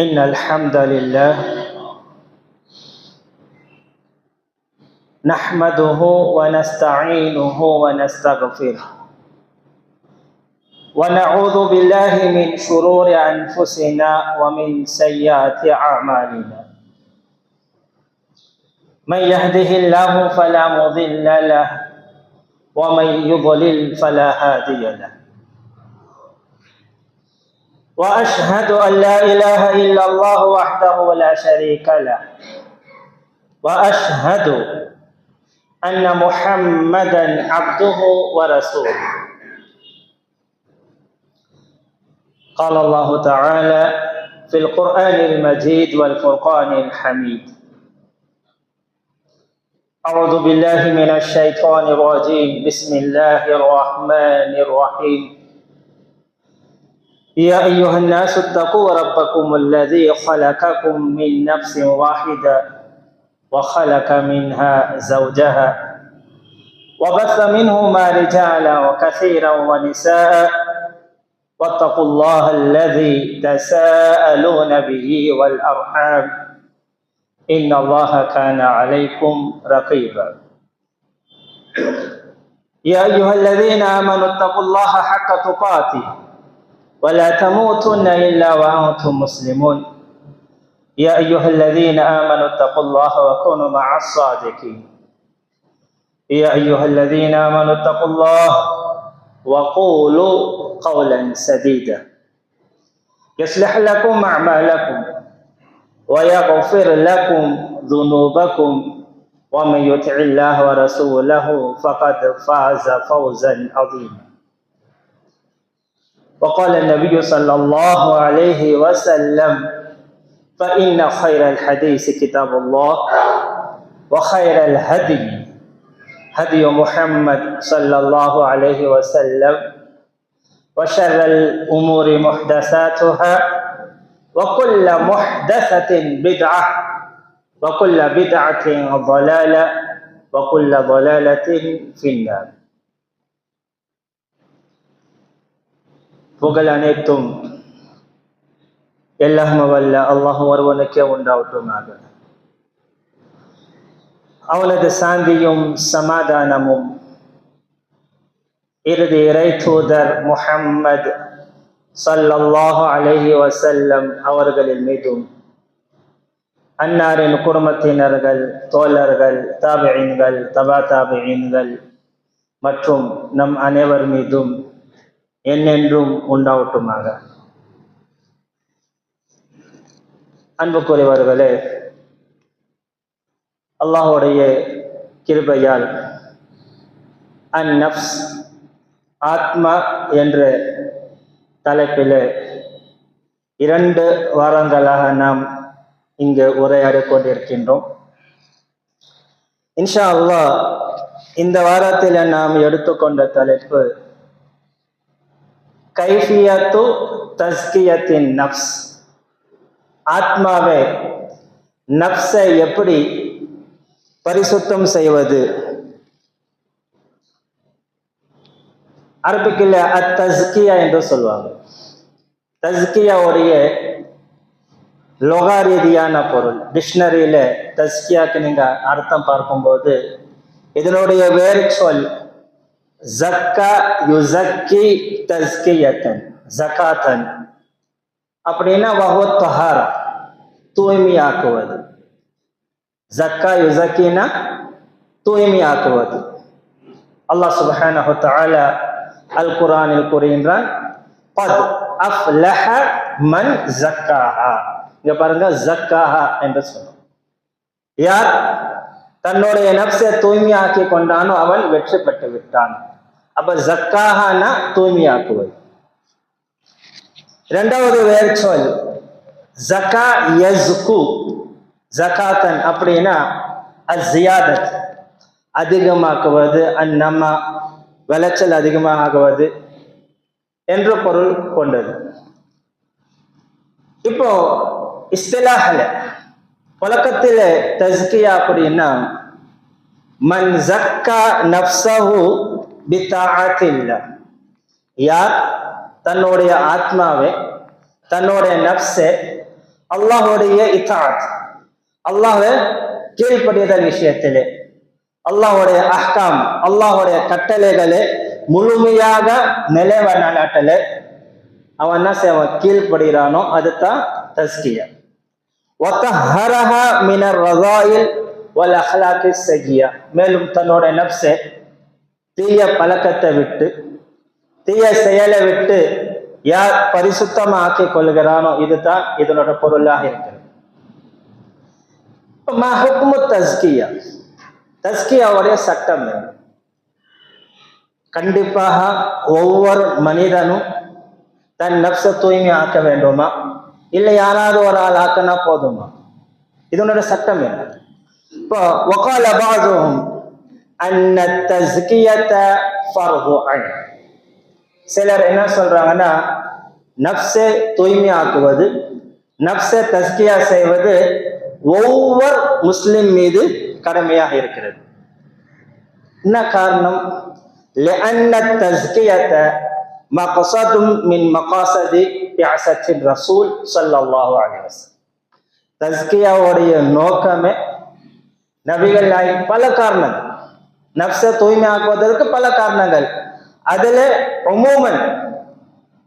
إن الحمد لله نحمده ونستعينه ونستغفره ونعوذ بالله من شرور أنفسنا ومن سيئات أعمالنا. من يهده الله فلا مضل له ومن يضلل فلا هادي له. وأشهد أن لا إله إلا الله وحده لا شريك له وأشهد أن محمدا عبده ورسوله. قال الله تعالى في القرآن المجيد والفرقان الحميد: أعوذ بالله من الشيطان الرجيم. بسم الله الرحمن الرحيم. يا أيها الناس اتقوا ربكم الذي خلقكم من نفس واحدة وخلق منها زوجها وبث منهما رجالا وكثيرا ونساء واتقوا الله الذي تساءلون به والأرحام إن الله كان عليكم رقيبا. يا أيها الذين آمنوا اتقوا الله حق تقاته ولا تموتن إلا وأنتم مسلمون. يا أيها الذين آمنوا اتقوا الله وكونوا مع الصادقين. يا أيها الذين آمنوا اتقوا الله وقولوا قولا سديدا يصلح لكم أعمالكم ويغفر لكم ذنوبكم ومن يطع الله ورسوله فقد فاز فوزا عظيما. وقال النبي صلى الله عليه وسلم: فإن خير الحديث كتاب الله وخير الهدي هدي محمد صلى الله عليه وسلم وشر الأمور محدثاتها وكل محدثة بدعة وكل بدعة ضلالة وكل ضلالة في النار. புகழ் அனைத்தும் எல்லாம் வல்ல அல்லாஹ் ஒருவனுக்கே உண்டாவட்டுமாக. அவனது சாந்தியும் சமாதானமும் இறுதி இறை தூதர் முஹம்மது ஸல்லல்லாஹு அலைஹி வஸல்லம் அவர்களின் மீதும், அன்னாரின் குடும்பத்தினர்கள், தோழர்கள், தாபிஈன்கள், தபா தாபிஈன்கள் மற்றும் நம் அனைவர் மீதும் என்னென்றும் உண்டாவட்டுமாக. அன்புக்குரியவர்களே, அல்லாஹ்வுடைய கிருபையால் அந்நஃப்ஸ் ஆத்மா என்ற தலைப்பில் 2 வாரங்களாக நாம் இங்கு உரையாடிக் கொண்டிருக்கின்றோம். இன்ஷா அல்லாஹ் இந்த வாரத்தில் நாம் எடுத்துக்கொண்ட தலைப்பு கைஃபியத்து தஸ்கியத்தின் நஃப்ஸ். ஆத்மாவை, நஃப்ஸை எப்படி பரிசுத்தம் செய்வது? அரபிக்கில் அத்தஸ்கியா என்று சொல்வாங்க. தஸ்கியாவுடைய லொகா ரீதியான பொருள், டிக்ஷனரியில தஸ்கியாக்கு நீங்க அர்த்தம் பார்க்கும்போது இதனுடைய வேறு சொல் ஜக்கா யுஸக்கி தஸ்கியத்தன், ஜகாத்தன். அப்படின்னா வஹுவ தஹாரா, தூய்மையாக்குவது. ஜக்கா யுஸக்கினா தூய்மையாக்குவது. அல்லாஹ் சுப்ஹானஹு வ தஆலா அல் குர்ஆனில் கூறுகின்றான், கத் அஃப்லஹ மன் ஜக்காஹா. இங்க பாருங்க, ஜக்காஹா என்று சொல்றோம். யார் தன்னுடைய நஃப்ஸை தூய்மையாக்கி கொண்டானோ அவன் வெற்றி பெற்று விட்டான். அப்ப ஜக்காஹானா தூய்மையாக்குவது. இரண்டாவது வேர் சொல் ஜக்கா யஸ்கு, ஜகாத்தன் அப்படின்னா அஸ்ஸியாதத், அதிகமாக்குவது, அந்நமா விளைச்சல் அதிகமாகுவது என்ற பொருள் கொண்டது. இப்போ இஸ்திலாஹ்ல புழக்கத்தில் தஸ்கியா அப்படின்னா மன் ஜக்கா நஃப்ஸஹு பிதாஅத்தில்லாஹ், யார் தன்னுடைய ஆத்மாவை, தன்னுடைய நஃப்ஸை அல்லாஹுடைய இத்தாத், அல்லாஹ்வை கீழ்ப்படிதல் விஷயத்திலே, அல்லாஹுடைய அஹ்காம், அல்லாஹுடைய கட்டளைகளை முழுமையாக நிலைவநாட்டல அவன் என்ன செய்வான், கீழ்ப்படுகிறானோ அதுதான் தஸ்கியா. வதஹரஹா மினர் ரஸாயில் வல் அஹ்லாகி ஸய்யியா, மேலும் தன்னோட நஃப்ஸை தீய பழக்கத்தை விட்டு தீய செயலை விட்டு யார் பரிசுத்தமா ஆக்கிக் கொள்கிறானோ இதுதான் இதனோட பொருளாக இருக்கிறது. தஸ்கியா, தஸ்கியாவுடைய சட்டம் என்ன? கண்டிப்பாக ஒவ்வொரு மனிதனும் தன் நஃப்ஸை தூய்மை ஆக்க வேண்டுமா, இல்லை யாராவது ஒரு ஆள் ஆக்கினா போதுமா? இதனோட சட்டம் என்ன? இப்போ வகால பாதுஹும் அன்ன தஸ்கியத ஃபர்து ஐன், சிலர் என்ன சொல்றாங்கன்னா நஃப்ஸை தூய்மை ஆக்குவது, நஃப்ஸை தஸ்கியா செய்வது ஒவ்வொரு முஸ்லிம் மீது கடமையாக இருக்கிறது. என்ன காரணம்? لأن التزكية مقصد من مقاصد بعثة الرسول صلى الله عليه وسلم. தஸ்கியாவுடைய நோக்கமே நபிகள் நாயகம் பல காரணங்கள், நஃப்ஸை தூய்மை ஆக்குவதற்கு பல காரணங்கள். அதுல உமூமன்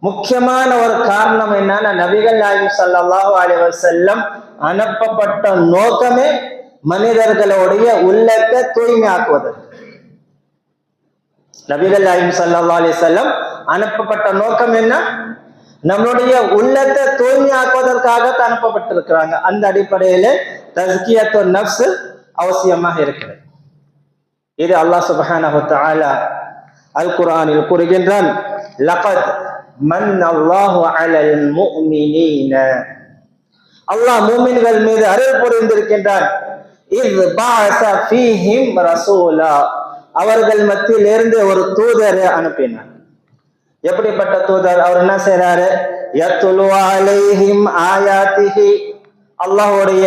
முக்கியமான ஒரு காரணம் என்னன்னா நபிகள் நாயகம் ஸல்லல்லாஹு அலைஹி வஸல்லம் அனுப்பப்பட்ட நோக்கமே மனிதர்களுடைய உள்ளத்தை தூய்மை ஆக்குவதற்கு. நபிகள் நாயகம் ஸல்லல்லாஹு அலைஹி வஸல்லம் அனுப்பப்பட்ட நோக்கம் என்ன? நம்மளுடைய உள்ளத்தை தூய்மை ஆக்குவதற்காக அனுப்பப்பட்டிருக்கிறாங்க. அந்த அடிப்படையில தஸ்கியத்து நஃப்ஸ் அவசியமாக இருக்கிறது. இது அல்லாஹ் சுப்ஹானஹு வ தஆலா அல் குர்ஆனில் கூறுகின்றான், லகத் மன்னல்லாஹு அலல் முஃமினீன, அல்லாஹ் மூமின்கள் மீது அருள் புரிந்திருக்கின்றான். இஸ் பஅஸ ஃபீஹிம் ரசூலா, அவர்கள் மத்தியில் இருந்து ஒரு தூதரை அனுப்பினார். எப்படிப்பட்ட தூதர்? அவர் என்ன செய்றாரு? யத்லு அலைஹிம் ஆயாத்திஹி, அல்லாஹ்வுடைய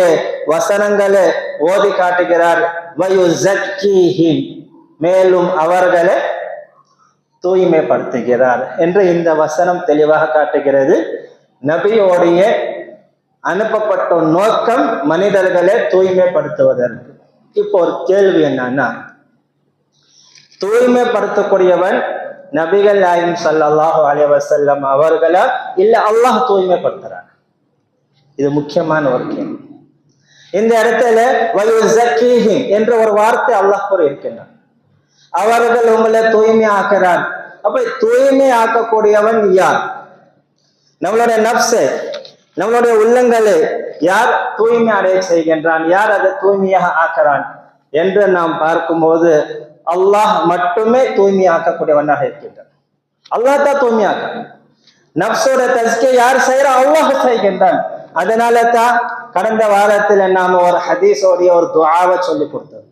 வசனங்களை ஓதி காட்டுகிறார். வயுஸக்கீஹிம், மேலும் அவர்களை தூய்மைப்படுத்துகிறார் என்று இந்த வசனம் தெளிவாக காட்டுகிறது. நபியோடைய அனுப்பப்பட்ட நோக்கம் மனிதர்களை தூய்மைப்படுத்துவதற்கு. இப்போ ஒரு கேள்வி என்னன்னா, தூய்மைப்படுத்தக்கூடியவன் நபிகள் நாயகம் ஸல்லல்லாஹு அலைஹி வஸல்லம் அவர்களா இல்ல அல்லாஹ் தூய்மைப்படுத்துறார்? இது முக்கியமான ஒரு கேள்வி. இந்த இடத்துல வயுஸக்கீஹிம் என்ற ஒரு வார்த்தை அல்லாஹ் கூறி இருக்கின்றான். அவர்கள் உங்களை தூய்மை ஆக்குறார். அப்ப தூய்மை ஆக்கக்கூடியவன் யார்? நம்மளுடைய நஃப்ஸை, நம்மளுடைய உள்ளங்களை யார் தூய்மை அடைய செய்கின்றான்? யார் அதை தூய்மையாக ஆக்குறான் என்று நாம் பார்க்கும்போது அல்லாஹ் மட்டுமே தூய்மை ஆக்கக்கூடியவனாக இருக்கின்றான். அல்லாஹ் தான் தூய்மை ஆக்க. நஃப்ஸோட தஸ்கியா யார் செய்யற? அல்லாஹ் செய்கின்றான். அதனால தான் கடந்த வாரத்தில் நாம ஒரு ஹதீஸோடைய ஒரு துஆவை சொல்லி கொடுத்தோம்.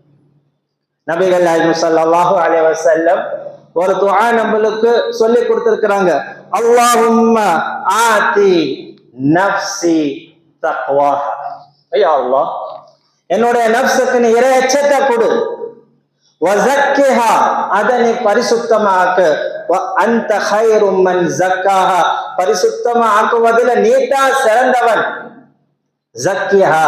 நபிகள் நாயகம் ஸல்லல்லாஹு அலைஹி வஸல்லம் ஒரு துஆ நம்மளுக்கு சொல்லி கொடுத்திருக்கிறாங்க. அல்லாஹும்ம ஆதி நஃப்ஸி தக்வாஹா, யா அல்லாஹ் என்னுடைய நஃப்ஸுக்கு நீ இறை அச்சத்தை கொடு. வஸக்கிஹா, அதை நீ பரிசுத்தமாக்கு. வ அன்த கைரும் மன் ஸக்காஹா, பரிசுத்தமா ஆக்குவதில் நீ தான் சிறந்தவன். ஸக்கிஹா,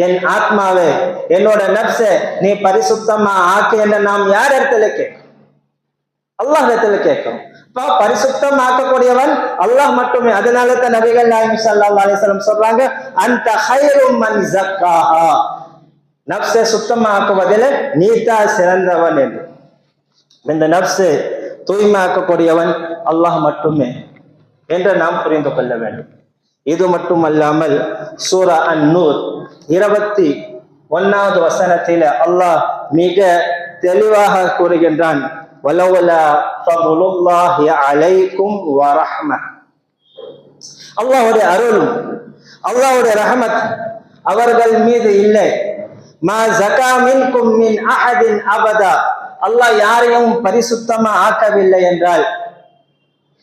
என் ஆத்மாவே, என்னோட நஃப்ஸை நீ பரிசுத்தமா ஆக்கு என்று நாம் யார் இடத்துல கேட்கும்? அல்லாஹ் இடத்துல கேட்கும். பரிசுத்தம் ஆக்கக்கூடியவன் அல்லாஹ் மட்டுமே. அதனால தான் நபிகள் நாயகம் ஸல்லல்லாஹு அலைஹி வஸல்லம் சொல்றாங்க, அன்த கைரும் மன் ஸக்காஹா, நஃப்ஸை சுத்தமாக்குவதில் நீ தான் சிறந்தவன் என்று. இந்த நஃப்ஸை தூய்மையாக்கக்கூடியவன் அல்லாஹ் மட்டுமே என்று நாம் புரிந்து கொள்ள வேண்டும். இது மட்டுமல்லாமல் சூரா அன்-நூர் 21வது வசனத்திலே அல்லாஹ் மிக தெளிவாக கூறுகின்றான், வலௌலா ஃபதுலுல்லாஹி அலைக்கும் வ ரஹ்மஹ், அல்லாஹ்வுடைய அருளும் அல்லாஹ்வுடைய ரஹமத் அவர்கள் மீது இல்லை. மா ஸகா மின்கும் மின் அஹதின் அபதா, அல்லாஹ் யாரையும் பரிசுத்தமா ஆக்கவில்லை என்றால்,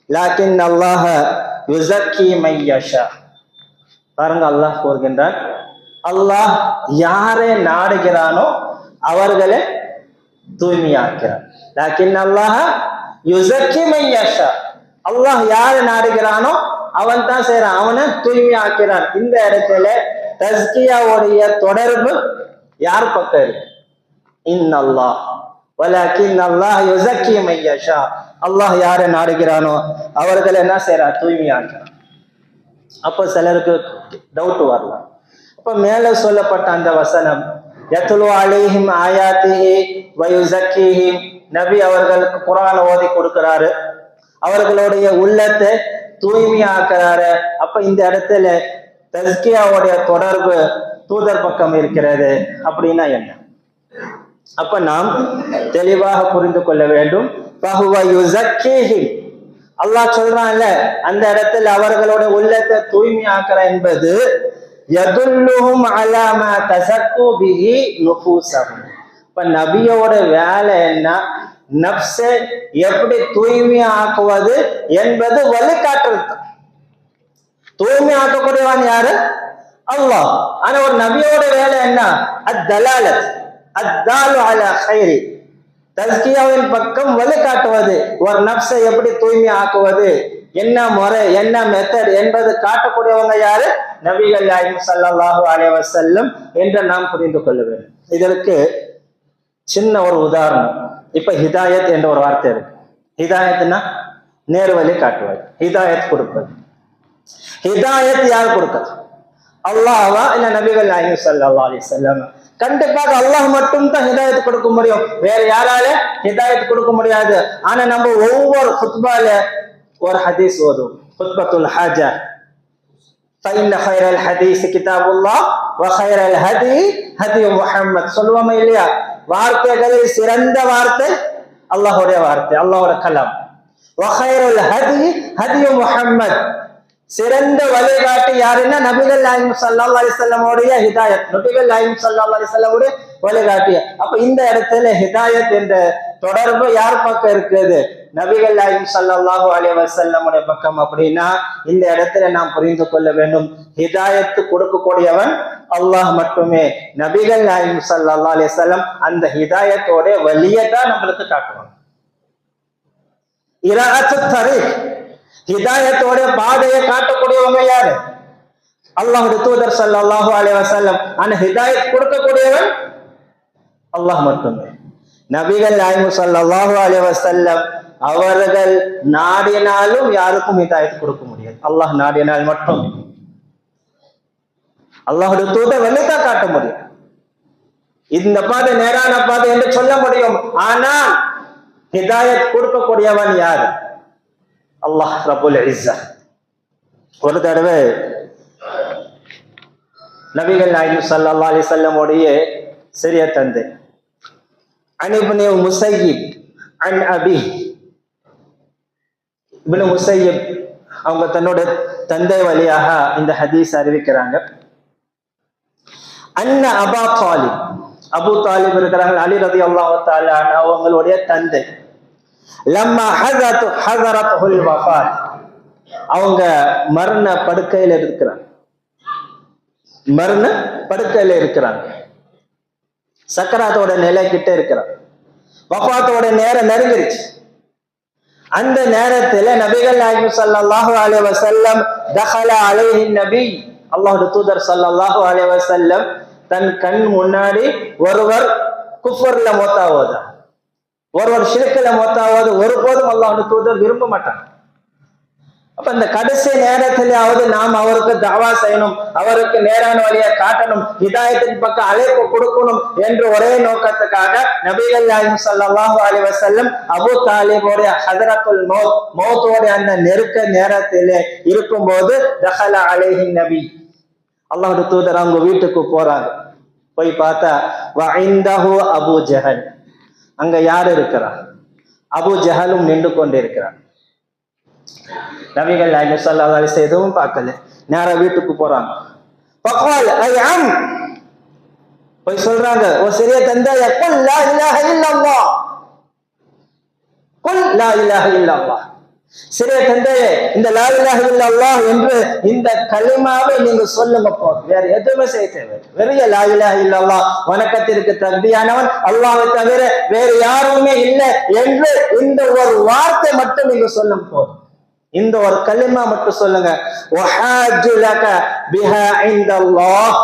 லாக்கின் அல்லாஹ் யுஸக்கி மன் யஷா, பாருங்க அல்லாஹ் கூறுகின்றான், அல்லாஹ் யாரை நாடுகிறானோ அவர்களை தூய்மையாக்கிறான். லாக்கின் அல்லாஹ் யுஸக்கி மன் யஷா, அல்லாஹ் யாரை நாடுகிறானோ அவன் தான் செய்யறான், அவனை தூய்மை ஆக்கிறான். இந்த இடத்துல தஸ்கியாவுடைய தொடர்பு யார் பக்கம் இருக்கு? இன்னல்லாஹ் வலக்கின் அல்லாஹ் யுஸக்கி மன் யஷா. அல்லாஹ் யாரை நாடுகிறானோ அவர்களை என்ன செய்யறான்? தூய்மையாக்கிறான். அப்ப சிலருக்கு டவுட் வரலாம். அப்ப மேல சொல்லப்பட்ட அந்த வசனம் யத்லு அலைஹிம் ஆயாத்திஹி வ யுஸக்கிஹிம், நபி அவர்களுக்கு குர்ஆன் ஓதி கொடுக்கிறாரு, அவர்களுடைய உள்ளத்தை தூய்மையாக்குறாரு. அப்ப இந்த இடத்துல தஸ்கியாவுடைய தொடர்பு தூதர் பக்கம் இருக்கிறது அப்படின்னா என்ன? அப்ப நாம் தெளிவாக புரிந்து கொள்ள வேண்டும். அல்லாஹ் சொல்றான்ல, அந்த இடத்துல அவர்களோட உள்ளத்தை தூய்மையாக்குற என்பது யதுல்லுஹும் அலா மா தஸக்கு பிஹி நுஃபூஸஹும். இப்ப நபியோட வேலை என்ன? நப்ஸை எப்படி தூய்மையாக்குவது என்பது வழிகாட்டுறது. தூய்மை ஆக்கக்கூடியவன் யாரு? அல்லாஹ். ஆனா ஒரு நபியோட வேலை என்ன? அத்தலாலத் அத்தாலு அலா கைரி, தஸ்கியாவின் பக்கம் வழிகாட்டுவது. ஒரு நப்ஸை எப்படி தூய்மை ஆக்குவது, என்ன முறை, என்ன மெத்தட் என்பது காட்டக்கூடியவங்க யாரு? நபிகள் நாயகம் ஸல்லல்லாஹு அலைஹி வஸல்லம் என்று நாம் புரிந்து கொள்ள வேண்டும். இதற்கு சின்ன ஒரு உதாரணம். இப்ப ஹிதாயத் என்ற ஒரு வார்த்தை இருக்கு. ஹிதாயத்னா நேர்வழி காட்டுவது, ஹிதாயத் கொடுப்பது. ஹிதாயத் யார் கொடுக்கிறது? அல்லாஹ்வா இல்ல நபிகள் நாயகம் ஸல்லல்லாஹு அலைஹி வஸல்லம்? கண்டிப்பாக அல்லாஹ் மட்டும் தான் ஹிதாயத் கொடுக்க முடியும், வேற யாரால ஹிதாயத் கொடுக்க முடியாது. ஆனா நம்ம ஒவ்வொரு குத்பால ஒரு ஹதீஸ் ஓதும், குத்பத்துல் ஹாஜா, ஃபைன்ன கைரல் ஹதீஸ் கிதாபுல்லாஹ் வ கைரல் ஹதி ஹதி முஹம்மத் சொல்லுவோமா இல்லையா? வார்த்தைகளில் சிறந்த வார்த்தை அல்லாஹ்வுடைய வார்த்தை, அல்லாஹ்வோட கலாம். வ கைரல் ஹதி ஹதி முஹம்மத், சிறந்த வழிகாட்டி யாருன்னா நபிகள் நாயகம் ஸல்லல்லாஹு அலைஹி வஸல்லம் உடைய ஹிதாயத், நபிகள் நாயகம் ஸல்லல்லாஹு அலைஹி வஸல்லம் உடைய வழிகாட்டி. அப்ப இந்த இடத்துல ஹிதாயத் என்ற தொடர்பு யார் பக்கம் இருக்குது? நபிகள் நாயகம் ஸல்லல்லாஹு அலைஹி வஸல்லம் உடைய பக்கம். அப்படின்னா இந்த இடத்துல நாம் புரிந்து கொள்ள வேண்டும், ஹிதாயத்து கொடுக்கக்கூடியவன் அல்லாஹ் மட்டுமே. நபிகள் நாயகம் ஸல்லல்லாஹு அலைஹி வஸல்லம் அந்த ஹிதாயத்தோட வழியை தான் நம்மளுக்கு காட்டுவாங்க. இராஅத்து தரீக், ஹிதாயத்தோட பாதையை காட்டக்கூடியவங்க யாரு? அல்லாஹ்வுடைய தூதர் ஸல்லல்லாஹு அலைஹி வஸல்லம். ஆனா ஹிதாயத் கொடுக்கக்கூடியவன் அல்லாஹ் மட்டுமே. நபிகள் நாயகம் ஸல்லல்லாஹு அலைஹி வஸல்லம் அவர்கள் நாடினாலும் யாருக்கும் ஹிதாயத் கொடுக்க முடியாது, அல்லாஹ் நாடினால் மட்டும். அல்லாஹ்வுடைய தூதர் வழிதான் காட்ட முடியும், இந்த பாதை நேரான பாதை என்று சொல்ல முடியும். ஆனால் ஹிதாயத் கொடுக்கக்கூடியவன் யாரு? அல்லாஹ் ரப்புல் இஸ்ஸா. ஒரு தடவை நபிகள் நாயகம் ஸல்லல்லாஹு அலைஹி வஸல்லம் உடைய சிறிய தந்தை அன் இப்னு முஸையிப் அன் அபி, இப்னு முஸையிப் அவங்க தன்னோட தந்தை வழியாக இந்த ஹதீஸ் அறிவிக்கிறாங்க. அன்ன அபா தாலிப், அபு தாலிப் இருக்கிறாங்க, அலி ரலியல்லாஹு தஆலா அவங்களுடைய தந்தை. லம்மா ஹஸரத்துல் வஃபாத், அவங்க மரண படுக்கையில இருக்கிறாங்க, மரண படுக்கையில இருக்கிறாங்க, சக்கராத்தோட நிலை கிட்ட இருக்கிறாங்க, வஃபாத்தோட நேரம் நெருங்கிருச்சு. அந்த நேரத்துல நபிகள் நாயகம் ஸல்லல்லாஹு அலைஹி வஸல்லம் தഖல அலைஹி நபி, அல்லாஹ்வுடைய தூதர் ஸல்லல்லாஹு அலைஹி வஸல்லம் தன் கண் முன்னாடி ஒருவர் குஃப்ர்ல மௌத்தாவதா, ஒருவர் ஷிர்க்ல மௌத்தாவது ஒருபோதும் அல்லாஹ்வுடைய தூதர் விரும்ப மாட்டாங்க. அப்ப இந்த கடைசி நேரத்திலாவது நாம் அவருக்கு தவா செய்யணும், அவருக்கு நேரான வழியை காட்டணும், ஹிதாயத்தின் பக்கம் அழைப்பு கொடுக்கணும் என்று ஒரே நோக்கத்துக்காக நபிகள் நாயகம் ஸல்லல்லாஹு அலைஹி வஸல்லம் அபூ தாலிபோட ஹஸரத்துல் மௌத், மௌத்தோட அந்த நெருக்க நேரத்திலே இருக்கும்போது தഖல அலைஹி நபி, அல்லாஹ்வுடைய தூதர் அவங்க வீட்டுக்கு போறாங்க. போய் பார்த்தா வஇந்தஹு அபூ ஜஹல், அங்க யார் இருக்கிறார்? அபூ ஜஹலும் நின்று கொண்டிருக்கிறார். நபிகள் நாயகம் ஸல்லல்லாஹு அலைஹி வஸல்லம் எதுவும் பார்க்கல, நேரா வீட்டுக்கு போறாங்க. ஃபகால் ஐ அம், போய் சொல்றாங்க, ஓ சிறிய தந்தையே, குல் லா இலாஹ இல்லல்லாஹ், குல் லா இலாஹ இல்லல்லாஹ், சிறிய தந்தையே இந்த லா இலாஹ இல்லல்லாஹ் என்று இந்த கலிமாவை நீங்க சொல்லுங்க போதும், வேற எதுவுமே செய்ய தேவையில்லை. வெறும் லா இலாஹ இல்லல்லாஹ், வணக்கத்திற்கு தகுதியானவன் அல்லாஹ்வை தவிர வேறு யாருமே இல்லை என்று இந்த ஒரு வார்த்தை மட்டும் நீங்க சொல்லும் போதும். இந்த ஒரு கலிமா மட்டும் சொல்லுங்க. வஹாஜு லக பிஹா இன்தல்லாஹ்.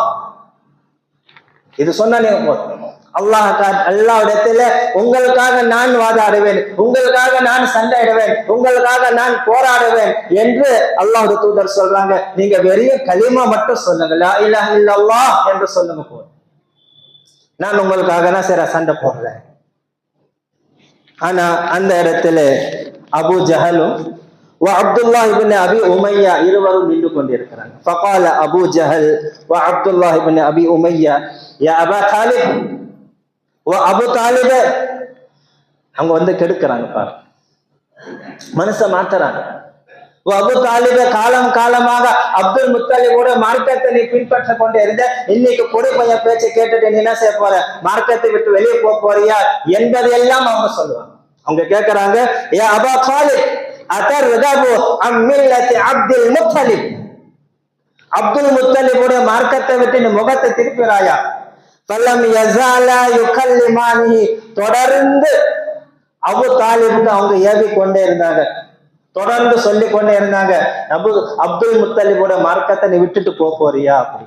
இது சொன்னா நீங்க போதும். அல்லாஹ்விடத்துல உங்களுக்காக நான் வாதாடுவேன், உங்களுக்காக நான் சண்டையிடுவேன், உங்களுக்காக நான் போராடுவேன் என்று அல்லாஹ்வுடைய தூதர் சொல்றாங்க. நீங்க வெறும் கலிமா மட்டும் சொல்லுங்க, லா இலாஹ இல்லல்லாஹ் என்று சொல்லுங்க போதும். நான் உங்களுக்காக நான் சரி சண்டை போடுறேன். ஆனா அந்த இடத்துல அபூ ஜஹலும் அப்துல்லாஹ் இப்னு அபி உமையா இருவரும் நின்று கொண்டிருக்கிறாங்க. ஃபகால அபூ ஜஹல் அப்துல்லாஹ் இப்னு அபி உமையா யா அபா தாலிப் அபு தாலிப. அவங்க வந்து கெடுக்கிறாங்க பாரு, மனச மாத்துறாங்க. அபு தாலிப காலம் காலமாக அப்துல் முத்தலிபோட மார்க்கத்தை நீ பின்பற்ற கொண்டே இருந்த, இன்னைக்கு பொடி பையன் பேச்சை கேட்டுட்டு நீ என்ன செய்ய போற, மார்க்கத்தை விட்டு வெளியே போறியா என்பதையெல்லாம் அவங்க சொல்லுவாங்க. அவங்க கேட்கிறாங்க, ஏ அபா தாலிப் அதர்கபு அம் மில்லத்தி அப்துல் முத்தலிப், அப்துல் முத்தலிபோட மார்க்கத்தை விட்டு நீ முகத்தை திருப்பிறாயா? பல்லம் யஸாலா யுகல்லிமானி, தொடர்ந்து அபு தாலிபுக்கு அவங்க ஏவி கொண்டே இருந்தாங்க, தொடர்ந்து சொல்லி கொண்டே இருந்தாங்க, அப்துல் முத்தலிபோட மார்க்கத்தை நீ விட்டுட்டு போறியா அப்படி.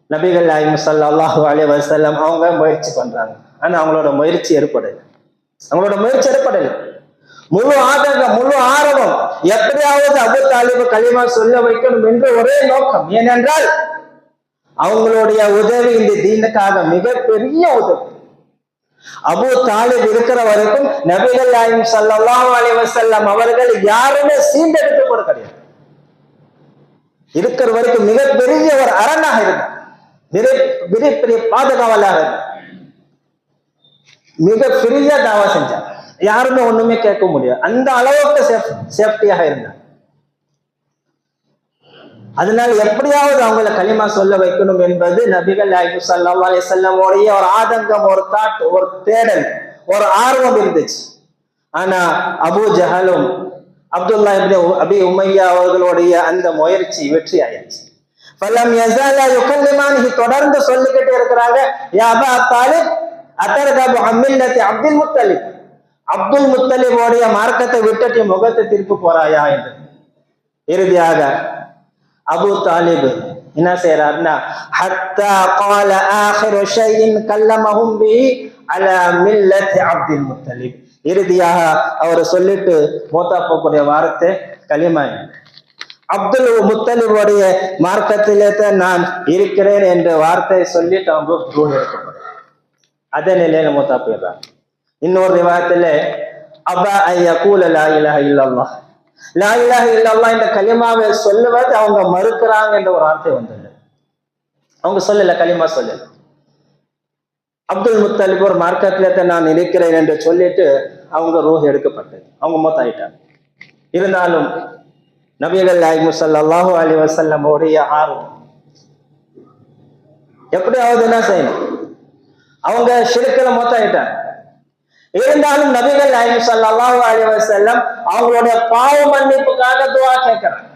நபிகள் நாயகம் ஸல்லல்லாஹு அலைஹி வஸல்லம் அவங்க முயற்சி பண்றாங்க. ஆனா அவங்களோட முயற்சி ஏற்படல. முழு ஆதங்கம், முழு ஆர்வம், எப்படியாவது அபு தாலிபு கலிமா சொல்ல வைக்கணும் என்று ஒரே நோக்கம். ஏனென்றால் அவங்களுடைய உதவி இந்த தீனுக்காக மிகப்பெரிய உதவி. அபூ தாலிப் இருக்கிற வரைக்கும் நபிகள் நாயகம் ஸல்லல்லாஹு அலைஹி வஸல்லம் அவர்கள் யாருமே சீண்டெடுத்து கூட கிடையாது. இருக்கிற வரைக்கும் மிகப்பெரிய ஒரு அரணாக இருந்தார், மிகப்பெரிய பாதுகாவலாக இருந்தார், மிக பெரிய தாவா செஞ்சார், யாருமே ஒண்ணுமே கேட்க முடியாது, அந்த அளவுக்கு சேஃப்டியாக இருந்தார். அதனால எப்படியாவது அவங்களை களிமா சொல்ல வைக்கணும் என்பது நபிகள் நாயகம் ஸல்லல்லாஹு அலைஹி வஸல்லம் உடைய ஒரு ஆதங்கம், ஒரு தாட், ஒரு தேடல், ஒரு ஆர்வம் இருந்துச்சு. ஆனா அபூ ஜஹலும் அப்துல்லாஹ் இப்னு அபி உமையா அவர்களுடைய அந்த முயற்சி வெற்றி ஆயிடுச்சு. ஃபலம் யஸாலா யுகல்லிமானி, தொடர்ந்து சொல்லிக்கிட்டே இருக்கிறாங்க, யா அபா தாலிப் அதர்கபு அம் மில்லத்தி அப்துல் முத்தலிப், அப்துல் முத்தலிபோடைய மார்க்கத்தை விட்டுட்டு முகத்தை திருப்பி போறாயா என்று. இறுதியாக அபூ தாலிப் என்ன செய்யறாருன்னா, ஹத்தா قال آخر شيء كلمهم به على ملة عبد المطلب, இறுதியாக அவர் சொல்லிட்டு மூத்தா போகக்கூடிய வார்த்தை கலிமா, அப்துல் முத்தலிபுடைய மார்க்கத்திலே தான் நான் இருக்கிறேன் என்ற வார்த்தையை சொல்லிட்டு அவங்க ரூஹ் எடுக்கப்படும். அதே நிலையில மூத்தா போயிடுறாங்க. இன்னொரு ரிவாயத்துல அபா ஐயகூல லா இலாஹ இல்லல்லாஹ், லா இலாஹ இல்லல்லாஹ் என்ற கலிமாவை சொல்லுவது அவங்க மறுக்கிறாங்க என்ற ஒரு வார்த்தை வந்தது. அவங்க சொல்லல, கலிமா சொல்லல. அப்துல் முத்தலிப் ஒரு மார்க்கத்திலே நான் இருக்கிறேன் என்று சொல்லிட்டு அவங்க ரூஹ் எடுக்கப்பட்டது, அவங்க மூத்தாயிட்டாங்க. இருந்தாலும் நபிகள் நாயகம் ஸல்லல்லாஹு அலைஹி வஸல்லம் உடைய ஆர்வம் எப்படியாவது என்ன செய்யணும், அவங்க ஷிர்க்ல மூத்தாயிட்டாங்க. இருந்தாலும் நபிகள் நாயகம் ஸல்லல்லாஹு அலைஹி வஸல்லம் அவங்களுடைய பாவ மன்னிப்புக்காக துஆ கேட்கிறாங்க.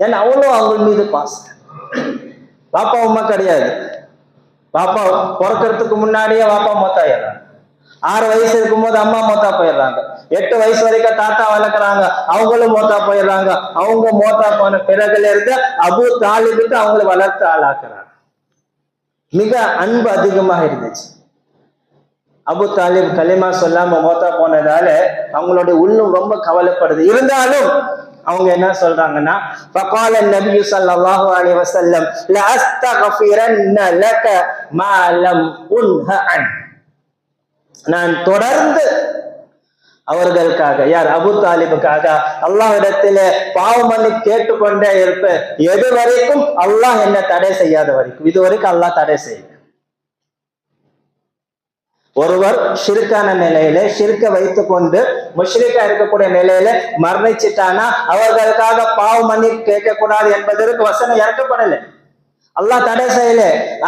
ஏன்னா அவங்களும் அவங்க மீது பாசம். பாப்பா அம்மா கிடையாது, பாப்பா பிறக்கிறதுக்கு முன்னாடியே பாப்பா மூத்தாயிடுறாங்க. 6 வயசு இருக்கும்போது அம்மா மூத்தா போயிடுறாங்க. 8 வயசு வரைக்கும் தாத்தா வளர்க்குறாங்க, அவங்களும் மூத்தா போயிடுறாங்க. அவங்க மூத்தா போன பிறகுல இருந்து அபூ தாலிபுக்கு அவங்களை வளர்த்து ஆளாக்குறாங்க. மிக அன்பு அதிகமாக இருந்துச்சு. அபூ தாலிப் கலிமா சொல்லாம மூத்தா போனதால அவங்களுடைய உள்ளம் ரொம்ப கவலைப்படுது. இருந்தாலும் அவங்க என்ன சொல்றாங்கன்னா, فقال النبي صلى الله عليه وسلم لاستغفرن لك ما لم انه عنه, நான் தொடர்ந்து அவர்களுக்காக, யார் அபூ தாலிபுக்காக அல்லாஹ்விடத்திலே பாவ மன்னிப்பு கேட்டுக்கொண்டே இருப்பேன், எது வரைக்கும் அல்லாஹ் என்ன தடை செய்யாத வரைக்கும். இது வரைக்கும் அல்லாஹ் தடை செய்ய. ஒருவர் ஷிர்கான நிலையில ஷிர்க வைத்துக் கொண்டு முஷ்ரிக்கா இருக்கக்கூடிய நிலையில மரணிச்சிட்டானா அவர்களுக்காக பாவ மன்னிப்பு கேட்கக்கூடாது என்பதற்கு வசனம் இறக்கப்படலை, அல்லாஹ் தடை செய்யல.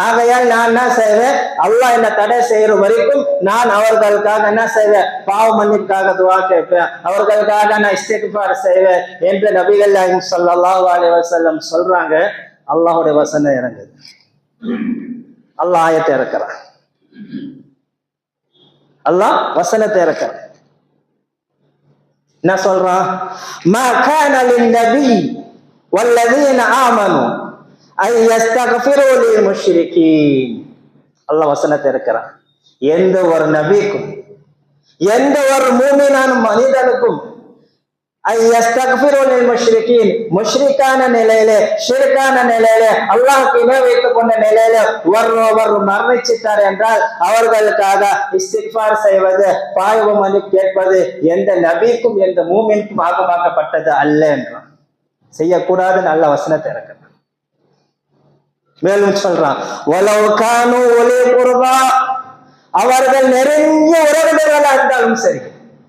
ஆகையால் நான் என்ன செய்வேன், அல்லாஹ் என்ன தடை செய்யற வரைக்கும் நான் அவர்களுக்காக என்ன செய்வேன், பாவ மன்னிப்புக்காக துஆ கேட்பேன், அவர்களுக்காக நான் இஸ்திக்ஃபார் செய்வேன் என்று நபிகள் நாயகம் ஸல்லல்லாஹு அலைஹி வஸல்லம் சொல்றாங்க. அல்லாஹ்வுடைய வசனம் இறங்குது, அல்லாஹ் ஆயத்தை இறக்குறான், அல்லாஹ் வசனத்தை இறக்குறான். என்ன சொல்றான்? மா கான லின்னபி வல்லதீன ஆமனு ஐ யஸ்தக்ஃபிரு லில் முஷ்ரிகீன். அல்லாஹ் வசனத்தை இருக்கிறான். எந்த ஒரு நபிக்கும் எந்த ஒரு மூமினான மனிதனுக்கும் முஷ்ரிக்கான நிலையில ஷிர்கான நிலையில அல்லாஹ்வுக்கு இணை வைத்துக் கொண்ட நிலையில ஒருவர் மரணிச்சிட்டார் என்றால் அவர்களுக்காக இஸ்திக்ஃபார் செய்வது, பாய்வு மன்னிப்பு கேட்பது எந்த நபிக்கும் எந்த மூமினுக்கும் ஆகமாக்கப்பட்டது அல்ல என்றான். செய்யக்கூடாதுன்னு நல்ல வசனத்தை இருக்கிறான். மேலும் சொல்றான், அவர்கள் நெருங்கிய உறவினர்களா இருந்தாலும் சரி,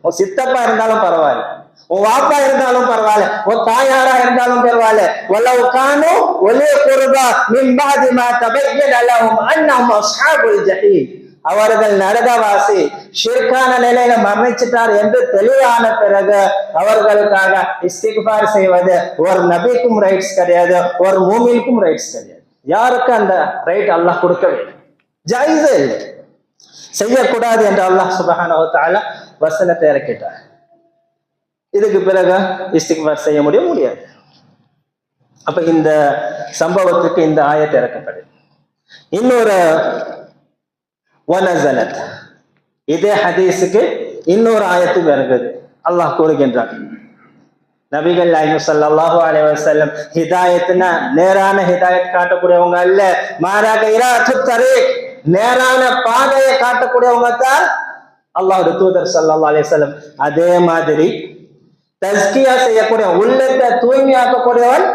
உன் சித்தப்பா இருந்தாலும் பரவாயில்ல, உன் வாப்பா இருந்தாலும் பரவாயில்ல, உன் தாயாரா இருந்தாலும் பரவாயில்ல, அவர்கள் நரகவாசி, ஷிர்கான நிலையில மரணிச்சிட்டார் என்று தெளிவான பிறகு அவர்களுக்காக இஸ்திக்ஃபார் செய்வது ஒரு நபிக்கும் ரைட்ஸ் கிடையாது, ஒரு மூமினுக்கும் ரைட்ஸ் கிடையாது. யாருக்கு அந்த ரைட் அல்லாஹ் கொடுக்கவே ஜாயிஸே இல்லை, செய்யக்கூடாது என்று அல்லாஹ் சுப்ஹானஹு வ தஆலா வசனத்தை இறக்கிட்டார். இதுக்கு பிறகு இஸ்திக்ஃபார் செய்ய முடியாது. அப்ப இந்த சம்பவத்துக்கு இந்த ஆயத்தை இறக்கப்படுது. இன்னொரு வனஸலத், இதே ஹதீஸுக்கு இன்னொரு ஆயத்து இறங்குது. அல்லாஹ் கூறுகின்றான், நபிகள் நாயகம் ஸல்லல்லாஹு அலைஹி வஸல்லம் ஹிதாயத்னா நேரான ஹிதாயத் காட்டக்கூடியவங்க அல்ல, மாறாக இராத்துத் தரீக் நேரான பாதையை காட்டக்கூடியவங்க தான் அல்லாஹ்வுடைய தூதர் ஸல்லல்லாஹு அலைஹி வஸல்லம். அதே மாதிரி தஸ்கியா செய்யக்கூடிய, உள்ளத்தை தூய்மையாக்கக்கூடியவன்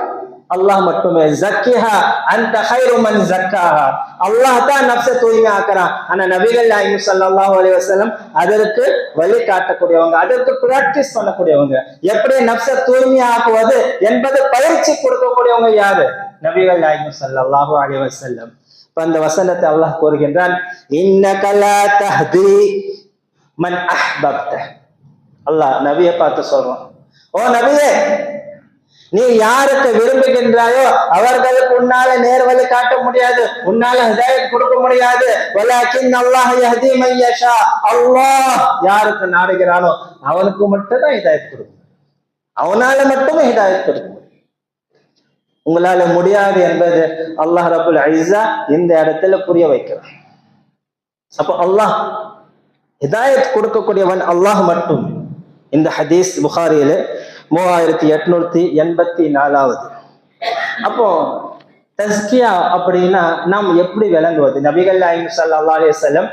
அல்லாஹ் மட்டுமே. ஜக்கிஹா அன்த கைரு மன் ஜக்காஹா, அல்லாஹ் தான் நஃப்ஸை தூய்மையாக்குறான். ஆனா நபிகள் நாயகம் ஸல்லல்லாஹு அலைஹி வஸல்லம் அதற்கு வழி காட்டக்கூடியவங்க, அதற்கு பிராக்டிஸ் பண்ணக்கூடியவங்க. எப்படி நஃப்ஸை தூய்மையாக்குவது என்பது பயிற்சி கொடுக்கக்கூடியவங்க யாரு? நபிகள் நாயகம் ஸல்லல்லாஹு அலைஹி வஸல்லம். அந்த வசனத்தை அல்லாஹ் கூறுகின்றான், இன்னக லா தஹ்தி மன் அஹ்பப்த. அல்லாஹ் நபியை பார்த்து சொல்றான், ஓ நபியே, நீ யாருக்கு விரும்புகின்றாயோ அவர்களுக்கு உன்னால நேர்வழி காட்ட முடியாது, உன்னால ஹிதாயத் கொடுக்க முடியாது. வலாக்கின் அல்லாஹ் யஹ்தி மன் யஷா, அல்லாஹ் யாருக்கு நாடுகிறானோ அவனுக்கு மட்டும் தான் ஹிதாயத் கொடுக்கும், அவனால மட்டுமே ஹிதாயத் கொடுக்க முடியும். உங்களால முடியாது என்பது அல்லாஹ் ரப்புல் இஸ்ஸா இந்த இடத்துல புரிய வைக்கிறான். அப்ப அல்லாஹ் ஹிதாயத் கொடுக்கக்கூடியவன் அல்லாஹ் மட்டும். இந்த ஹதீஸ் புகாரியில 3884. அப்போ தஸ்கியா அப்படின்னா நாம் எப்படி விளங்குவது? நபிகள் நாயகம் ஸல்லல்லாஹு அலைஹி வஸல்லம்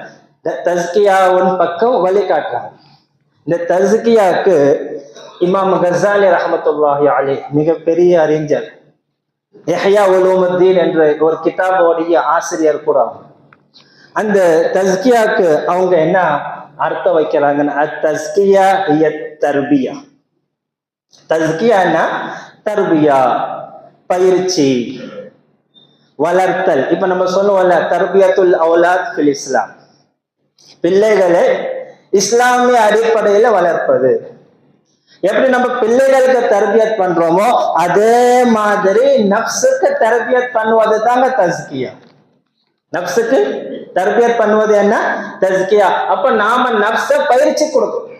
தஸ்கியாவின் பக்கம் வழிகாட்டுறாங்க. இந்த தஸ்கியாக்கு இமாம் கஸாலி ரஹ்மத்துல்லாஹி அலைஹி மிகப்பெரிய அறிஞர், இஹ்யா உலூமுத்தீன் என்ற ஒரு கிதாபோடைய ஆசிரியர் கூட. அந்த தஸ்கியாக்கு அவங்க என்ன அர்த்தம் வைக்கிறாங்கன்னா, அத்தஸ்கியா ஹிய தர்பியா. தஸ்கியானா தர்பியா, பயிற்சி, வளர்த்தல். இப்ப நம்ம சொல்லுவோம்ல, தர்பியத்துல் அவுலாத் ஃபில் இஸ்லாம், பிள்ளைகளை இஸ்லாமிய அடிப்படையில வளர்ப்பது. எப்படி நம்ம பிள்ளைகளுக்கு தர்பியத் பண்றோமோ அதே மாதிரி நஃப்ஸுக்கு தர்பியத் பண்ணுவது தாங்க தஸ்கியா. நஃப்ஸுக்கு தர்பியத் பண்ணுவது என்ன? தஸ்கியா. அப்ப நாம நஃப்ஸை பயிற்சி கொடுக்கணும்,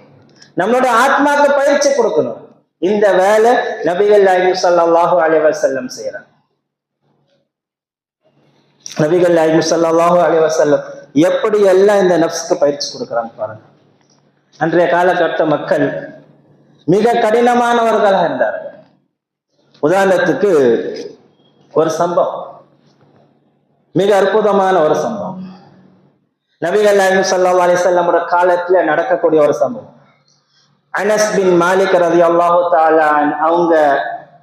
நம்மளோட ஆத்மாக்கு பயிற்சி கொடுக்கணும். இந்த வேலை நபிகள் நாயகம் ஸல்லல்லாஹு அலைஹி வஸல்லம் செய்யறாங்க. நபிகள் நாயகம் ஸல்லல்லாஹு அலைஹி வஸல்லம் எப்படி எல்லாம் இந்த நஃப்ஸுக்கு பயிற்சி கொடுக்குறாங்க பாருங்க. அன்றைய காலகட்ட மக்கள் மிக கடினமானவர்களாக இருந்தார்கள். உதாரணத்துக்கு ஒரு சம்பவம், மிக அற்புதமான ஒரு சம்பவம், நபிகள் நாயகம் ஸல்லல்லாஹு அலைஹி வஸல்லம் காலத்துல நடக்கக்கூடிய ஒரு சம்பவம். அனஸ் பின் மாலிக் ரலியல்லாஹு தஆலா அவங்க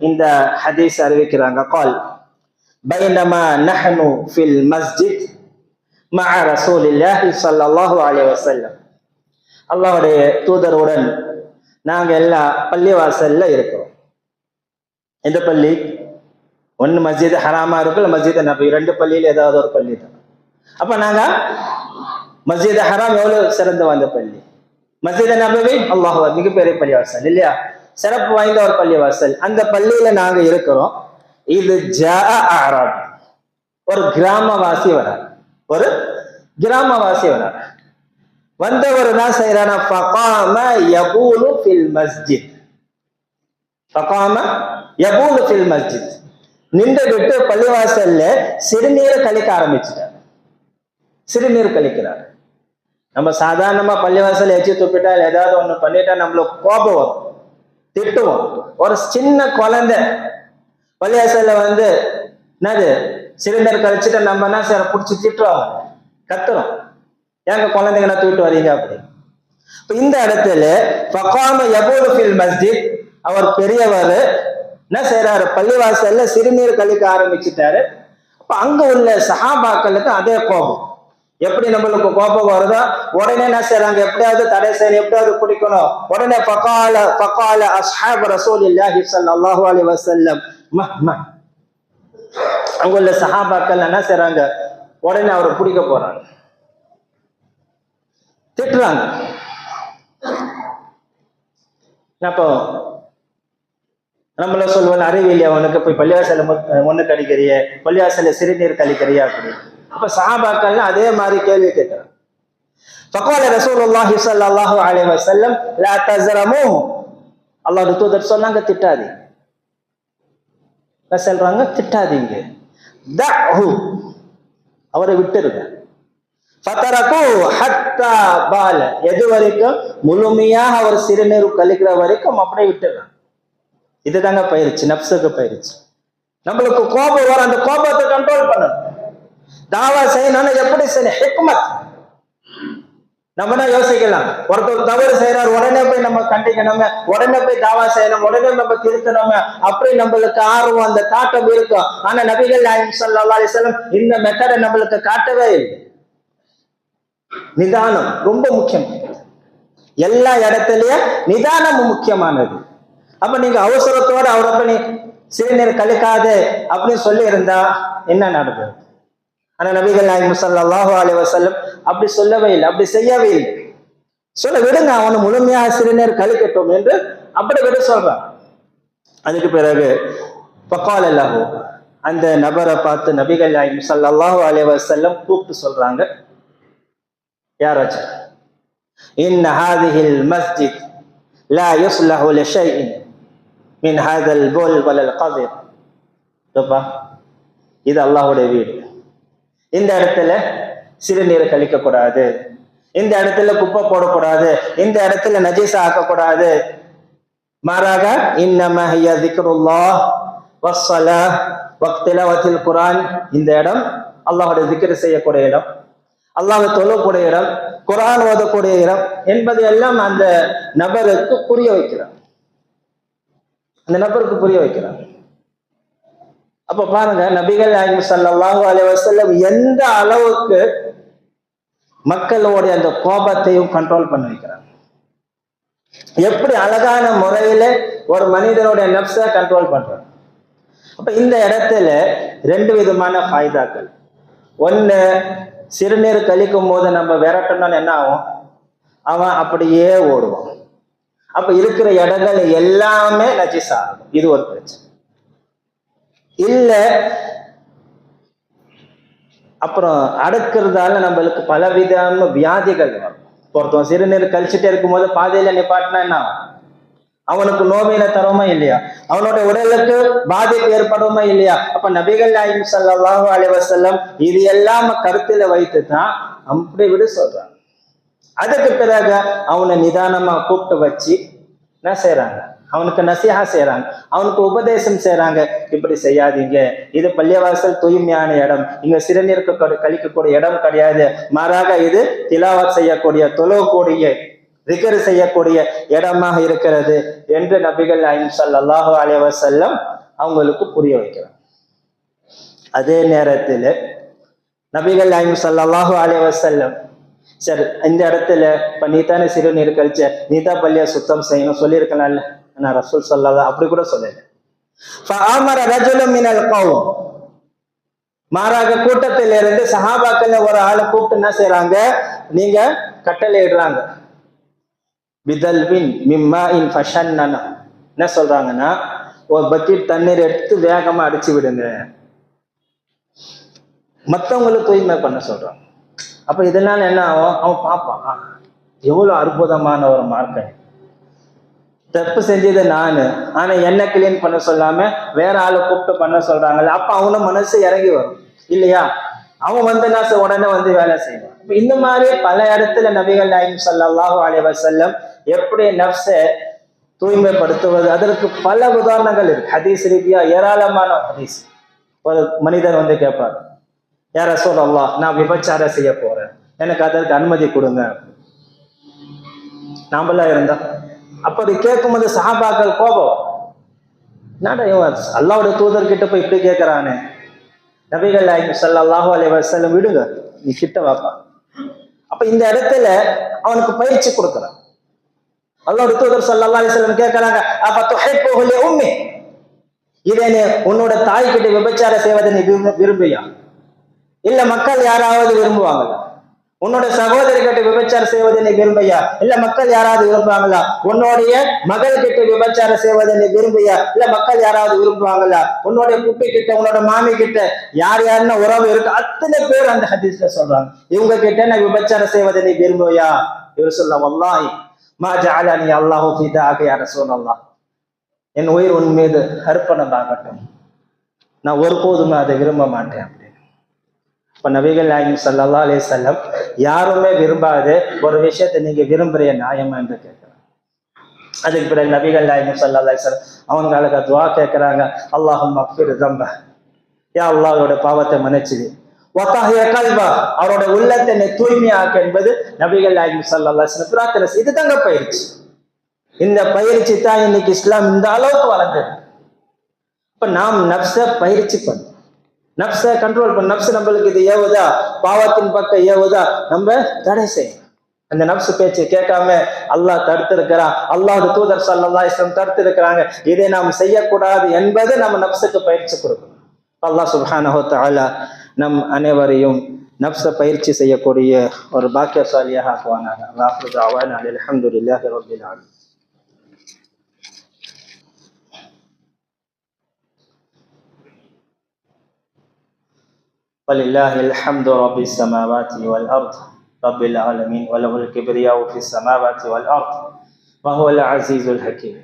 இந்த ஹதீஸ் அறிவிக்கிறாங்க. قال بينما نحن في المسجد مع رسول الله صلى الله عليه وسلم. அல்லாஹ்வுடைய தூதருடன் நாங்க எல்லாம் பள்ளிவாசல்ல இருக்கிறோம். எந்த பள்ளி? ஒன்னு மஸ்ஜித் ஹராமா இருக்குல்ல, மஸ்ஜித் நபி, ரெண்டு பள்ளியில ஏதாவது ஒரு பள்ளி தான். அப்ப நாங்க மஸ்ஜித் ஹராம் எவ்வளவு சிறந்து வந்த பள்ளி, மஸ்ஜித் நபவி அல்லாஹ் மிகப்பெரிய பள்ளிவாசல் இல்லையா, சிறப்பு வாய்ந்த ஒரு பள்ளிவாசல். அந்த பள்ளியில நாங்க இருக்கிறோம். இது அஅராபி, ஒரு கிராமவாசி வரார், ஒரு கிராமவாசி வரார். வந்தவர் என்ன செய்யறானா, ஃபகாம யகூலு ஃபில் மஸ்ஜித், ஃபகாம யபூலு ஃபில் மஸ்ஜித், நின்று விட்டு பள்ளிவாசல்ல சிறுநீரை கழிக்க ஆரம்பிச்சுட்டார். சிறுநீர் கழிக்கிறார். நம்ம சாதாரணமா பள்ளிவாசல் எச்சி துப்பிட்டா ஏதாவது ஒண்ணு பண்ணிட்டா நம்மளுக்கு கோபம் வரும், திட்டுவோம். ஒரு சின்ன குழந்தை பள்ளிவாசல்ல என்னது சிறுநீர் கழிச்சுட்டு நம்ம என்ன சார் பிடிச்சி திட்டுறோம், கத்துறோம், ஏங்க குழந்தைங்க தூக்கிட்டு வரீங்க அப்படி. இப்ப இந்த இடத்துல ஃபகாம யபூலு ஃபில் மஸ்ஜித், அவர் பெரியவர் என்ன செய்யறாரு, பள்ளிவாசல்ல சிறுநீர் கழிக்க ஆரம்பிச்சுட்டாரு. அப்ப அங்க உள்ள சஹாபாக்களுக்கு அதே கோபம். எப்படி நம்மளுக்கு கோபம் வருதோ உடனே என்ன செய்யறாங்க, எப்படியாவது தடை செய்யணும், எப்படியாவது பிடிக்கணும். உடனே ஃபகால அஸ்ஹாபு ரசூலில்லாஹி ஸல்லல்லாஹு அலைஹி வஸல்லம் அங்க உள்ள சஹாபாக்கள் என்ன செய்யறாங்க, உடனே அவரை பிடிக்க போறாங்க, திட்டுறாங்க. அப்போ நம்மள சொல்லுவாங்க, அறிவியல் அவனுக்கு போய் பள்ளிவாசல ஒண்ணு கழிக்கிறிய, பள்ளிவாசல சிறுநீர் கழிக்கிறியா அப்படி. அப்ப சஹாபாக்கள் அதே மாதிரி கேள்வி கேட்கிறாங்க. ஃபகால ரசூலுல்லாஹி ஸல்லல்லாஹு அலைஹி வஸல்லம் லா தஸரமூஹு, அல்லாஹ்வுடைய தூதர் சொன்னாங்க திட்டாதீங்க. என்ன சொல்றாங்க, திட்டாதீங்க. தஹு, அவரை விட்டுருங்க. ஃபதரகு ஹத்தா பால, எது வரைக்கும் முழுமையாக அவர் சிறுநீர் கழிக்கிற வரைக்கும் அப்படியே விட்டுறாங்க. இதுதாங்க பயிற்சி, நப்சுக்கு பயிற்சி. நம்மளுக்கு கோபம் வர, அந்த கோபத்தை கண்ட்ரோல் பண்ணணும். தாவா செய்யணும்னா எப்படி செய்யணும், ஹிக்மத். நம்ம தான் யோசிக்கலாம், ஒருத்தர் தவறு செய்யறாரு உடனே போய் நம்ம கண்டிக்கணும், உடனே போய் தாவா செய்யணும், உடனே நம்ம திருத்தணும், அப்படி நம்மளுக்கு ஆர்வம் அந்த காட்டம் இருக்கும். ஆனா நபிகள் நாயகம் ஸல்லல்லாஹு அலைஹி வஸல்லம் இந்த மெத்தடை நம்மளுக்கு காட்டவே இல்லை. நிதானம் ரொம்ப முக்கியம். எல்லா இடத்துலயும் நிதானம் முக்கியமானது. அப்ப நீங்க அவசரத்தோட அவரை பண்ணி சிறுநீர் கழிக்காது அப்படின்னு சொல்லி இருந்தா என்ன நடக்குது? ஆனா நபிகள் நாயகம் ஸல்லல்லாஹு அலைஹி வஸல்லம் அப்படி சொல்லவே இல்லை, அப்படி செய்யவே இல்லை. சொல்ல விடுங்க, அவனை முழுமையாக சிறுநீர் கழிக்கட்டும் என்று அப்படி விட சொல்றான். அதுக்கு பிறகு ஃபகால லஹு, அந்த நபரை பார்த்து நபிகள் நாயகம் ஸல்லல்லாஹு அலைஹி வஸல்லம் கூப்பிட்டு சொல்றாங்க, யாராச்சு இன்ன ஹாதிஹில் மஸ்ஜித் லா யுஸ்லஹு லிஷைஇன் மின் ஹாதல் புல் வலல் கதிர். இது அல்லாஹ்வுடைய வீடு, இந்த இடத்துல சிறுநீர் கழிக்க கூடாது, இந்த இடத்துல குப்பை போடக்கூடாது, இந்த இடத்துல நஜீஸா ஆக்கக்கூடாது. மாறாக இன்னமா ஹிய திக்ருல்லாஹ் வஸ்ஸலாஹ் வக்திலாவத்தில் குர்ஆன், இந்த இடம் அல்லாஹ்வுடைய திக்ர் செய்யக்கூடிய இடம், அல்லாஹ்வை தொழக்கூடிய இடம், குர்ஆன் ஓதக்கூடிய இடம் என்பது எல்லாம் அந்த நபருக்கு புரிய வைக்கிறார், அந்த நபருக்கு புரிய வைக்கிறார். அப்ப பாருங்க, நபிகள் நாயகம் ஸல்லல்லாஹு அலைஹி வஸல்லம் எந்த அளவுக்கு மக்களுடைய அந்த கோபத்தையும் கண்ட்ரோல் பண்ண வைக்கிறாங்க. எப்படி அழகான முறையில ஒரு மனிதனுடைய நப்சை கண்ட்ரோல் பண்றாங்க. அப்ப இந்த இடத்துல ரெண்டு விதமான ஃபாய்தாக்கள். ஒண்ணு, சிறுநீர் கழிக்கும் போது நம்ம விரட்டணும்னு என்ன ஆகும், அவன் அப்படியே ஓடுவான். அப்ப இருக்கிற இடங்கள் எல்லாமே நஜீஸ் ஆகும். இது ஒரு பிரச்சனை. இல்ல அப்புறம் அடக்கிறதால நம்மளுக்கு பலவிதமான வியாதிகள் வரும். ஒருத்தன் சிறுநீர் கழிச்சுட்டே இருக்கும் போது பாதையில நிப்பாட்டினா என்ன ஆகும், அவனுக்கு நோவினை தருமா இல்லையா, அவனுடைய உடலுக்கு பாதிப்பு ஏற்படுமா இல்லையா. அப்ப நபிகள் நாயகம் ஸல்லல்லாஹு அலைஹி வஸல்லம் இது எல்லாம் கருத்துல வைத்து தான் அப்படி விட சொல்றாங்க. அதுக்கு பிறகு அவனை நிதானமா கூப்பிட்டு வச்சு என்ன செய்யறாங்க, அவனுக்கு நசிஹா செய்யறாங்க, அவனுக்கு உபதேசம் செய்யறாங்க. இப்படி செய்யாதீங்க, இது பள்ளிவாசல் தூய்மையான இடம், இங்க சிறுநீர் கழிக்கக்கூடிய இடம் கிடையாது, மாறாக இது திலாவத் செய்யக்கூடிய, தொழக்கூடிய, திக்ர் செய்யக்கூடிய இடமாக இருக்கிறது என்று நபிகள் நாயகம் ஸல்லல்லாஹு அலைஹி வஸல்லம் அவங்களுக்கு புரிய வைக்கிறாங்க. அதே நேரத்தில் நபிகள் நாயகம் ஸல்லல்லாஹு அலைஹி வஸல்லம், சரி இந்த இடத்துல இப்ப நீ தானே சிறுநீர் கழிச்ச, நீ தான் பள்ளியை சுத்தம் செய்யணும் சொல்லியிருக்கலாம்ல. ஆனா ரசூல் ஸல்லல்லாஹு அப்படி கூட சொல்லல. ஃபஅமர ரஜுலும் மினல் கௌம், மாறாக கூட்டத்தில் இருந்து சஹாபாக்கள் ஒரு ஆளை கூப்பிட்டு என்ன செய்யறாங்க, நீங்க கட்டளை இடுறாங்க. பிதல்வின் மிம்மாஇன் ஃபஷன்னனா, என்ன சொல்றாங்கன்னா ஒரு பக்கெட் தண்ணீர் எடுத்து வேகமா அடிச்சு விடுங்க, மற்றவங்களுக்கு தூய்மை பண்ண சொல்றாங்க. அப்ப இதனால என்ன ஆகும், அவன் பார்ப்பான் எவ்வளவு அற்புதமான ஒரு மார்க்கம், தப்பு செஞ்சது நானு, ஆனா என்ன கிளீன் பண்ண சொல்லாம வேற ஆளை கூப்பிட்டு பண்ண சொல்றாங்கல்ல, அப்ப அவன மனசு இறங்கி வரும் இல்லையா? அவன் வந்து நான் உடனே வந்து வேலை செய்வான். இந்த மாதிரி பல இடத்துல நபிகள் நாயகம் ஸல்லல்லாஹு அலைஹி வஸல்லம் எப்படி நஃப்ஸை தூய்மைப்படுத்துவது, அதற்கு பல உதாரணங்கள் இருக்கு. ஹதீஸ் ரீதியா ஏராளமான ஹதீஸ். ஒரு மனிதர் வந்து கேட்பார், யா ரசூலல்லாஹ், நான் விபச்சாரம் செய்ய போறேன், எனக்கு அதற்கு அனுமதி கொடுங்க. நாமெல்லாம் இருந்தா அப்படி கேட்கும்போது சஹாபாக்கள் கோபம், என்னடா இவன் அல்லாஹ்வுடைய தூதர் கிட்ட போய் இப்படி கேட்கிறானே. நபிகள் நாயகம் ஸல்லல்லாஹு அலைஹி வஸல்லம், விடுங்க, நீ கிட்ட வாப்பா. அப்ப இந்த இடத்துல அவனுக்கு பயிற்சி கொடுக்கிறான். அல்லாஹ்வுடைய தூதர் ஸல்லல்லாஹு அலைஹி வஸல்லம் கேட்கிறாங்க, அப்ப துஹிப்புஹு லி உம்மி, இதே உன்னோட தாய் கிட்ட விபச்சாரம் செய்வதை நீ விரும்பியா? இல்ல மக்கள் யாராவது விரும்புவாங்களா? உன்னோட சகோதரி கிட்ட விபச்சாரம் செய்வதை நீ விரும்பியா? இல்ல மக்கள் யாராவது விரும்புவாங்களா? உன்னுடைய மகள் கிட்ட விபச்சாரம் செய்வதை நீ விரும்பியா? இல்ல மக்கள் யாராவது விரும்புவாங்களா? உன்னுடைய குப்பை கிட்ட, உன்னோட மாமி கிட்ட யார் யாருன்னு உறவு இருக்கு, அத்தனை பேர் அந்த ஹதீஸ்ல சொல்றாங்க, இவங்க கிட்ட நான் விபச்சாரம் செய்வதை நீ விரும்புவியா? இவர் சொல்ல, வல்லாஹி மா ஜஅலனி அல்லாஹு ஃபிதாக யா ரசூலல்லாஹ், என் உயிர் உன் மீது அர்ப்பணமாகட்டும், நான் ஒருபோதுமே அதை விரும்ப மாட்டேன் அப்படின்னு. இப்ப நபிகள் நாயகம் ஸல்லல்லாஹு அலைஹி வஸல்லம் யாருமே விரும்பாத ஒரு விஷயத்தை நீங்க விரும்புறிய நியாயமா என்று கேட்கிறாங்க. அதுக்கு பிறகு நபிகள் நாயகம் ஸல்லல்லாஹு அலைஹி வஸல்லம் அவங்களுக்கு துஆ கேட்கிறாங்க, அல்லாஹும்ம ஃபிர் தம்ப, யா அல்லாஹ் அவரோட பாவத்தை மன்னிச்சிடு, வதஹிய கல்பா, அவரோட உள்ளத்தை நீ தூய்மையாக்க என்பது நபிகள் நாயகம் ஸல்லல்லாஹு அலைஹி வஸல்லம் பிரார்த்தனை. இது தாங்க பயிற்சி. இந்த பயிற்சி தான் இன்னைக்கு இஸ்லாம் இந்த அளவுக்கு வளர்ந்தது. இப்ப நாம் நஃப்ஸை பயிற்சி பண்ணணும், நஃப்ஸை கண்ட்ரோல் பண்ண. நஃப்ஸ் நம்மளுக்கு இது ஏவுதா, பாவத்தின் பக்கம் ஏவுதா, நம்ம தடை செய்யணும். அந்த நஃப்ஸ் பேச்சு கேட்காம அல்லாஹ் தடுத்து இருக்கிறான், அல்லாஹ்வுடைய தூதர் ஸல்லல்லாஹு அலைஹி வஸல்லம் தடுத்து இருக்கிறாங்க, இதை நாம் செய்யக்கூடாது என்பது நம்ம நஃப்ஸுக்கு பயிற்சி கொடுக்கணும். அல்லாஹ் சுப்ஹானஹு வ தஆலா நம் அனைவரையும் நஃப்ஸை பயிற்சி செய்யக்கூடிய ஒரு பாக்கியசாலியாக ஆக்குவானாக. ஆஃபிரு தஅவானா அல்ஹம்துலில்லாஹி ரப்பில் ஆலமீன். ولله الحمد رب السماوات والأرض رب العالمين وله الكبرياء في السماوات والأرض وهو العزيز الحكيم.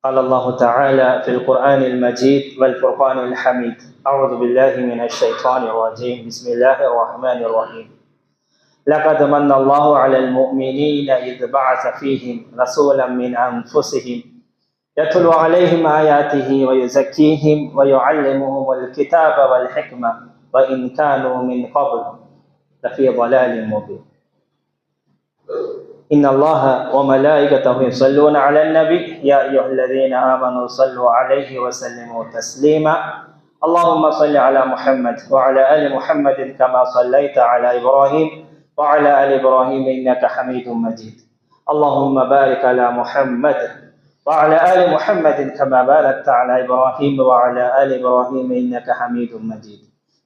قال الله تعالى في القرآن المجيد والفرقان الحميد: أعوذ بالله من الشيطان الرجيم، بسم الله الرحمن الرحيم. لقد من الله على المؤمنين إذ بعث فيهم رسولا من أنفسهم يتلو عليهم آياته ويزكيهم ويعلمهم الكتاب والحكمة وإن كانوا من قبل لفي ضلال مبين. إن الله وملائكته يصلون على النبي يا أيها الذين آمنوا صلوا عليه وسلموا تسليما. اللهم صل على محمد وعلى آل محمد كما صليت على إبراهيم وعلى آل إبراهيم إنك حميد مجيد. اللهم بارك على محمد وعلى آل محمد كما باركت على إبراهيم وعلى آل إبراهيم إنك حميد مجيد.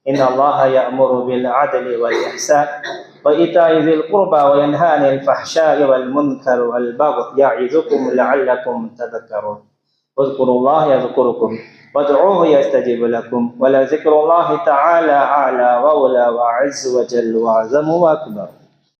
إن الله يأمر بالعدل والإحسان وإيتاء ذي القربى وينهى عن الفحشاء والمنكر والبغي يعظكم لعلكم تذكرون. اذكروا الله يذكركم وادعوه يستجيب لكم ولذكر الله تعالى أعلى وأولى وأعز وجل وأعظم وأكبر.